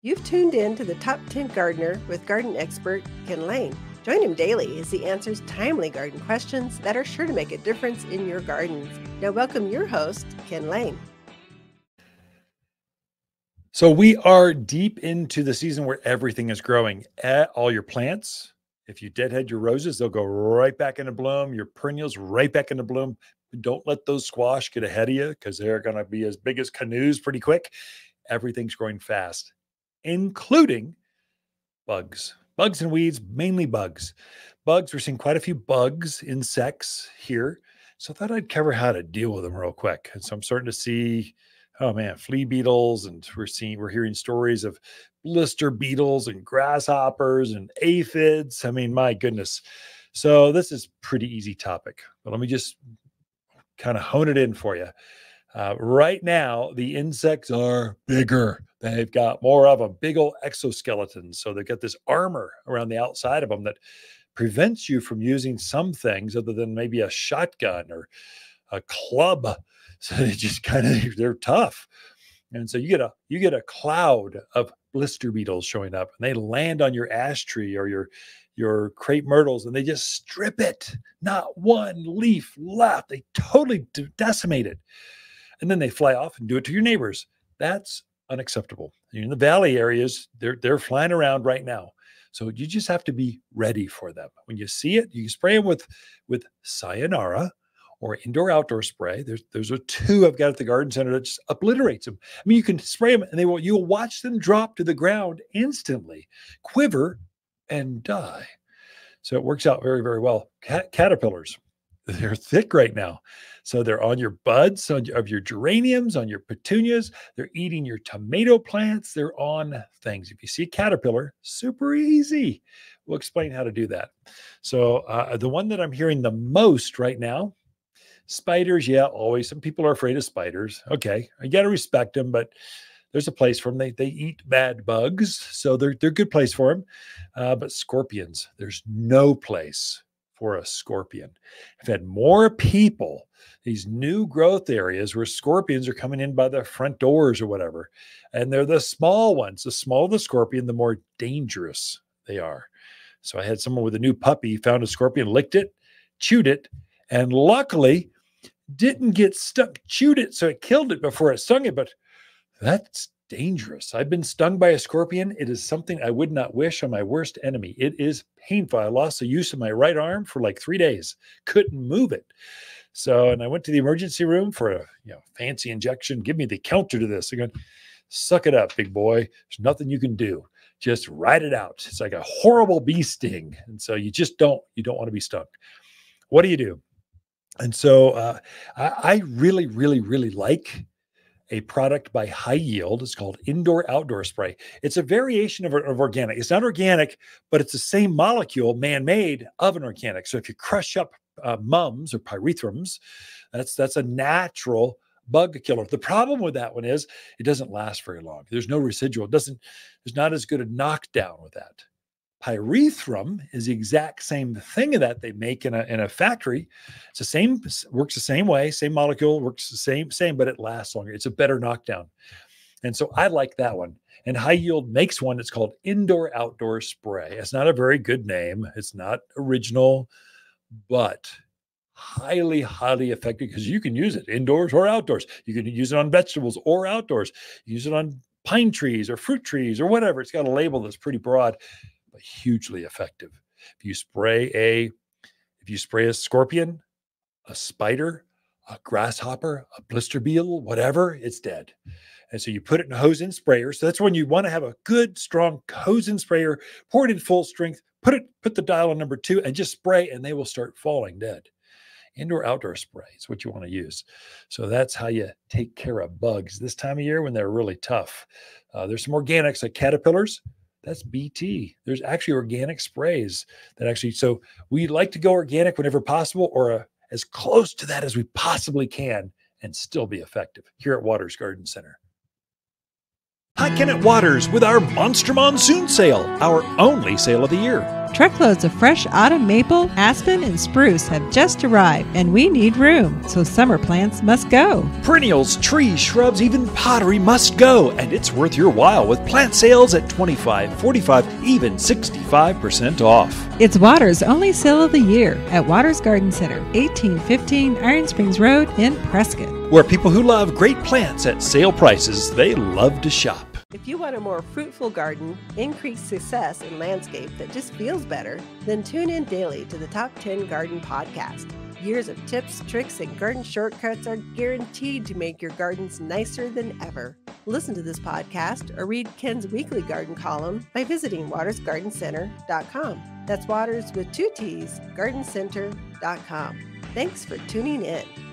You've tuned in to the Top 10 Gardener with garden expert Ken Lain. Join him daily as he answers timely garden questions that are sure to make a difference in your gardens. Now welcome your host, Ken Lain. So we are deep into the season where everything is growing. All your plants, if you deadhead your roses, they'll go right back into bloom. Your perennials right back into bloom. Don't let those squash get ahead of you because they're going to be as big as canoes pretty quick. Everything's growing fast, including bugs. Bugs and weeds, mainly bugs. Bugs, we're seeing quite a few bugs, insects here. So I thought I'd cover how to deal with them real quick. And so I'm starting to see, oh man, flea beetles, and we're hearing stories of blister beetles and grasshoppers and aphids. I mean, my goodness. So this is pretty easy topic, but let me just kind of hone it in for you. Right now, the insects are bigger. They've got more of them, big old exoskeletons. So they've got this armor around the outside of them that prevents you from using some things other than maybe a shotgun or a club. So they just they're tough. And so you get a cloud of blister beetles showing up, and they land on your ash tree or your crepe myrtles, and they just strip it. Not one leaf left. They totally decimate it. And then they fly off and do it to your neighbors. That's unacceptable. In the valley areas, they're flying around right now. So you just have to be ready for them. When you see it, you can spray them with Cyonara or indoor-outdoor spray. There's a two I've got at the garden center that just obliterates them. I mean, you can spray them and you'll watch them drop to the ground instantly, quiver, and die. So it works out very, very well. Caterpillars, they're thick right now. So they're on your buds of your geraniums, on your petunias. They're eating your tomato plants. They're on things. If you see a caterpillar, super easy. We'll explain how to do that. So the one that I'm hearing the most right now, spiders. Yeah, always. Some people are afraid of spiders. Okay, I got to respect them, but there's a place for them. They eat bad bugs, so they're a good place for them. But scorpions, there's no place for a scorpion. I've had more people, these new growth areas where scorpions are coming in by the front doors or whatever, and they're the small ones. The smaller the scorpion, the more dangerous they are. So I had someone with a new puppy, found a scorpion, licked it, chewed it, and luckily didn't get stuck, chewed it, so it killed it before it stung it, but that's dangerous. I've been stung by a scorpion. It is something I would not wish on my worst enemy. It is painful. I lost the use of my right arm for like 3 days. Couldn't move it. So, and I went to the emergency room for a fancy injection. Give me the counter to this. They're going, suck it up, big boy. There's nothing you can do. Just ride it out. It's like a horrible bee sting. And so you don't want to be stung. What do you do? And so I really, really, really like a product by High Yield. It's called Indoor Outdoor Spray. It's a variation of organic. It's not organic, but it's the same molecule, man-made, of an organic. So if you crush up mums or pyrethrins, that's a natural bug killer. The problem with that one is it doesn't last very long. There's no residual. There's not as good a knockdown with that. Pyrethrin is the exact same thing that they make in a factory. It's the same, works the same way, same molecule, works the same, but it lasts longer. It's a better knockdown. And so I like that one. And High Yield makes one that's called Indoor Outdoor Spray. It's not a very good name. It's not original, but highly, highly effective because you can use it indoors or outdoors. You can use it on vegetables or outdoors. Use it on pine trees or fruit trees or whatever. It's got a label that's pretty broad, but hugely effective. If you spray a scorpion, a spider, a grasshopper, a blister beetle, whatever, it's dead. And so you put it in a hose-in sprayer. So that's when you want to have a good, strong hose-in sprayer, pour it in full strength, put the dial on number 2 and just spray, and they will start falling dead. Indoor outdoor spray is what you want to use. So that's how you take care of bugs this time of year when they're really tough. There's some organics like caterpillars. That's BT. There's actually organic sprays that actually, so we like to go organic whenever possible or as close to that as we possibly can and still be effective here at Waters Garden Center. Hi, Ken at Waters with our Monster Monsoon Sale, our only sale of the year. Truckloads of fresh autumn maple, aspen, and spruce have just arrived, and we need room, so summer plants must go. Perennials, trees, shrubs, even pottery must go, and it's worth your while with plant sales at 25, 45, even 65% off. It's Water's only sale of the year at Water's Garden Center, 1815 Iron Springs Road in Prescott. Where people who love great plants at sale prices, they love to shop. If you want a more fruitful garden, increased success in landscape that just feels better, then tune in daily to the Top 10 Garden Podcast. Years of tips, tricks, and garden shortcuts are guaranteed to make your gardens nicer than ever. Listen to this podcast or read Ken's weekly garden column by visiting watersgardencenter.com. That's Waters with 2 T's, gardencenter.com. Thanks for tuning in.